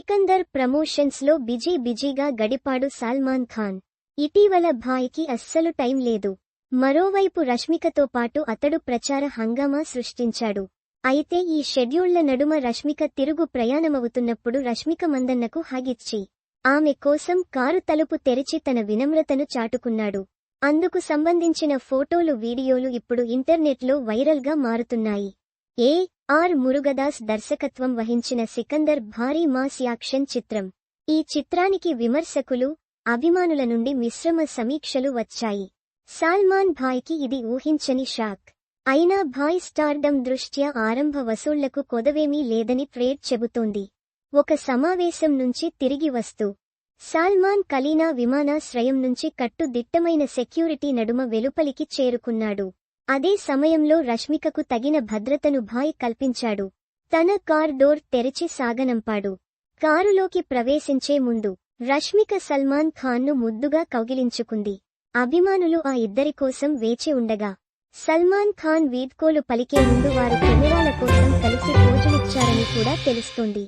Sikandar promotions లో బిజీగా గడిపాడు సల్మాన్ ఖాన్. ఇటీవల భాయ్కి అస్సలు టైం లేదు. మరోవైపు రష్మికతో పాటు అతడు ప్రచార హంగామా సృష్టించాడు. అయితే ఈ షెడ్యూళ్ల నడుమ రష్మిక తిరుగు ప్రయాణమవుతున్నప్పుడు రష్మిక మందన్నకు హగిచ్చి ఆమె కోసం కారు తలుపు తెరిచి తన వినమ్రతను చాటుకున్నాడు. అందుకు సంబంధించిన ఫోటోలు వీడియోలు ఇప్పుడు ఇంటర్నెట్లో వైరల్గా మారుతున్నాయి. ఆర్ మురుగదాస్ దర్శకత్వం వహించిన సికందర్ భారీ మాస్ యాక్షన్ చిత్రం. ఈ చిత్రానికి విమర్శకులు, అభిమానుల నుండి మిశ్రమ సమీక్షలు వచ్చాయి. సల్మాన్ భాయ్కి ఇది ఊహించని షాక్. అయినా భాయ్ స్టార్డమ్ దృష్ట్యా ఆరంభ వసూళ్లకు కొదవేమీ లేదని ట్రేడ్ చెబుతోంది. ఒక సమావేశం నుంచి తిరిగి వస్తూ సల్మాన్ కలీనా విమానాశ్రయం నుంచి కట్టుదిట్టమైన సెక్యూరిటీ నడుమ వెలుపలికి చేరుకున్నాడు. అదే సమయంలో రష్మికకు తగిన భద్రతను భాయ్ కల్పించాడు. తన కార్ డోర్ తెరిచి సాగనంపాడు. కారులోకి ప్రవేశించే ముందు రష్మిక సల్మాన్ ఖాన్ను ముద్దుగా కౌగిలించుకుంది. అభిమానులు ఆ ఇద్దరి కోసం వేచి ఉండగా సల్మాన్ ఖాన్ వీడ్కోలు పలికే ముందు వారు కెమెరాల కోసం కలిసి పోజులిచ్చారని కూడా తెలుస్తోంది.